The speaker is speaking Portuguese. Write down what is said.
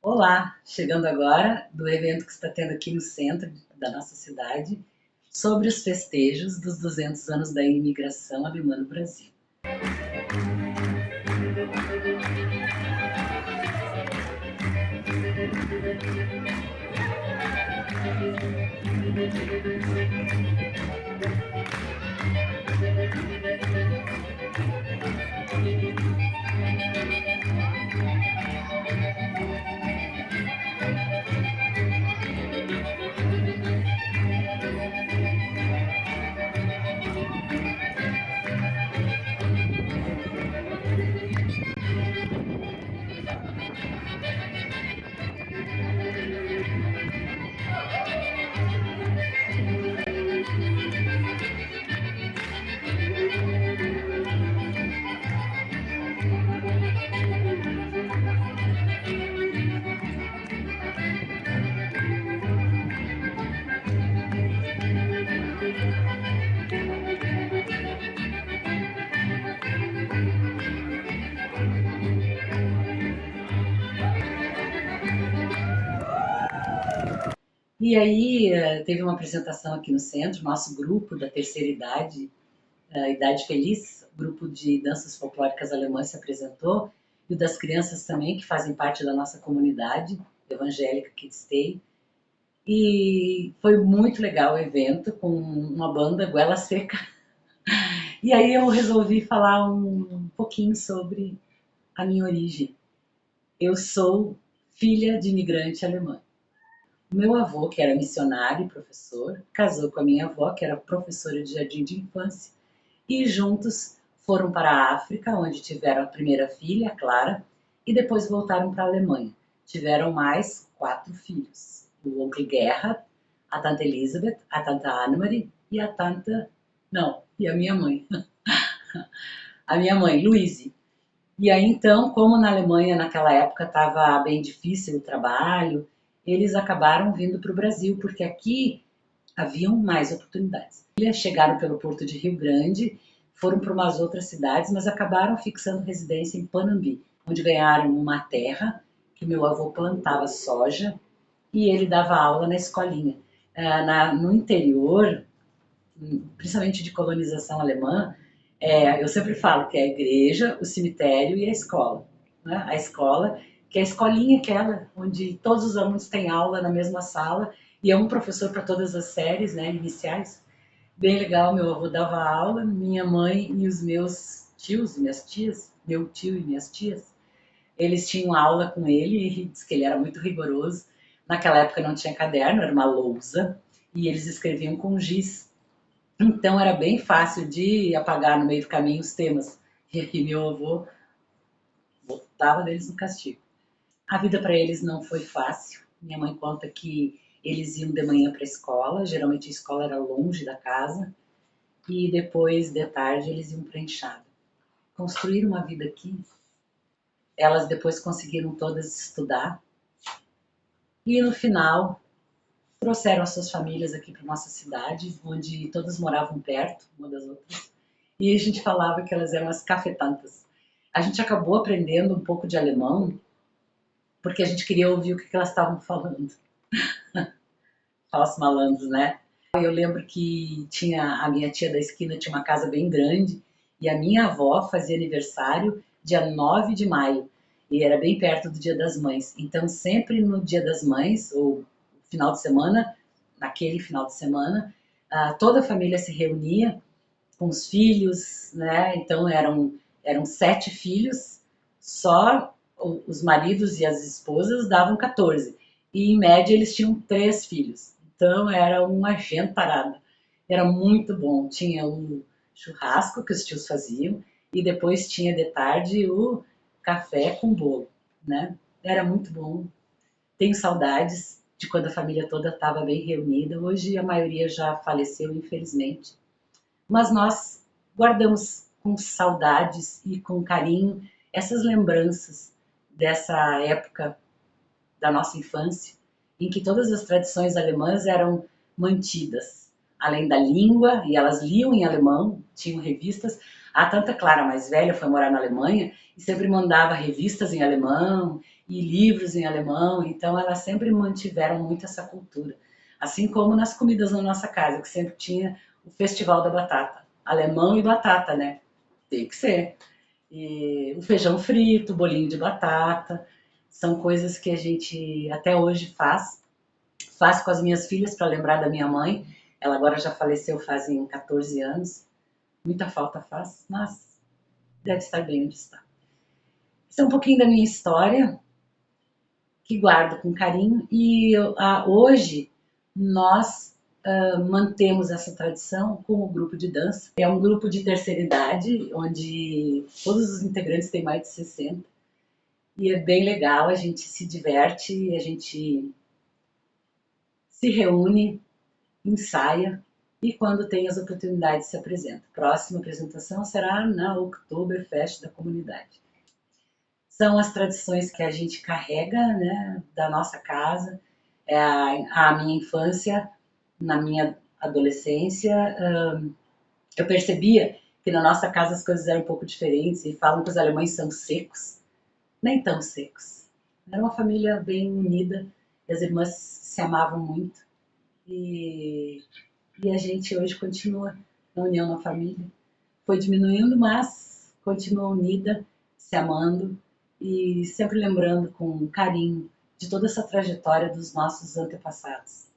Olá, chegando agora do evento que está tendo aqui no centro da nossa cidade sobre os festejos dos 200 anos da imigração alemã no Brasil. E aí teve uma apresentação aqui no centro, nosso grupo da terceira idade, Idade Feliz, grupo de danças folclóricas alemãs se apresentou, e o das crianças também, que fazem parte da nossa comunidade evangélica Kids Day. E foi muito legal o evento, com uma banda Goela Seca. E aí eu resolvi falar um pouquinho sobre a minha origem. Eu sou filha de imigrante alemã. Meu avô, que era missionário e professor, casou com a minha avó, que era professora de jardim de infância, e juntos foram para a África, onde tiveram a primeira filha, Clara, e depois voltaram para a Alemanha. Tiveram mais 4 filhos: o oncle Gerhard, a tanta Elizabeth, a tanta Annemarie e a tanta... Não, e a minha mãe. A minha mãe, Luise. E aí, então, como na Alemanha naquela época estava bem difícil o trabalho, eles acabaram vindo para o Brasil, porque aqui haviam mais oportunidades. Eles chegaram pelo porto de Rio Grande, foram para umas outras cidades, mas acabaram fixando residência em Panambi, onde ganharam uma terra que meu avô plantava soja e ele dava aula na escolinha. No interior, principalmente de colonização alemã, eu sempre falo que é a igreja, o cemitério e a escola. Né? A escola, que é a escolinha aquela, onde todos os alunos têm aula na mesma sala, e é um professor para todas as séries, né, iniciais. Bem legal, meu avô dava aula, minha mãe e os meus tios, minhas tias, meu tio e minhas tias, eles tinham aula com ele e diz que ele era muito rigoroso. Naquela época não tinha caderno, era uma lousa, e eles escreviam com giz. Então era bem fácil de apagar no meio do caminho os temas. E aí meu avô botava deles no castigo. A vida para eles não foi fácil. Minha mãe conta que eles iam de manhã para a escola, geralmente a escola era longe da casa, e depois de tarde eles iam para a enxada. Construir uma vida aqui. Elas depois conseguiram todas estudar, e no final trouxeram as suas famílias aqui para nossa cidade, onde todas moravam perto uma das outras. E a gente falava que elas eram as cafetantas. A gente acabou aprendendo um pouco de alemão, porque a gente queria ouvir o que elas estavam falando. Falsos malandros, né? Eu lembro que a minha tia da esquina tinha uma casa bem grande, e a minha avó fazia aniversário dia 9 de maio, e era bem perto do Dia das Mães. Então, sempre no Dia das Mães, ou final de semana, naquele final de semana, toda a família se reunia com os filhos, né? Então eram 7 filhos, só os maridos e as esposas davam 14. E em média eles tinham 3 filhos. Então era uma gentarada. Era muito bom. Tinha o churrasco que os tios faziam e depois tinha de tarde o café com bolo, né? Era muito bom. Tenho saudades de quando a família toda estava bem reunida. Hoje a maioria já faleceu, infelizmente. Mas nós guardamos com saudades e com carinho essas lembranças dessa época da nossa infância, em que todas as tradições alemãs eram mantidas, além da língua, e elas liam em alemão, tinham revistas. A tanta Clara, mais velha, foi morar na Alemanha e sempre mandava revistas em alemão, e livros em alemão, então elas sempre mantiveram muito essa cultura. Assim como nas comidas na nossa casa, que sempre tinha o Festival da Batata. Alemão e batata, né? Tem que ser. E o feijão frito, o bolinho de batata, são coisas que a gente até hoje faz. Faço com as minhas filhas para lembrar da minha mãe. Ela agora já faleceu fazem 14 anos. Muita falta faz, mas deve estar bem onde está. Isso é um pouquinho da minha história, que guardo com carinho. E hoje nós mantemos essa tradição com o grupo de dança. É um grupo de terceira idade, onde todos os integrantes têm mais de 60. E é bem legal, a gente se diverte, a gente se reúne, ensaia e quando tem as oportunidades se apresenta. Próxima apresentação será na Oktoberfest da comunidade. São as tradições que a gente carrega, né, da nossa casa, é a minha infância, na minha adolescência, eu percebia que na nossa casa as coisas eram um pouco diferentes e falam que os alemães são secos, nem tão secos. Era uma família bem unida, e as irmãs se amavam muito e, e a gente hoje continua na união na família. Foi diminuindo, mas continua unida, se amando e sempre lembrando com carinho de toda essa trajetória dos nossos antepassados.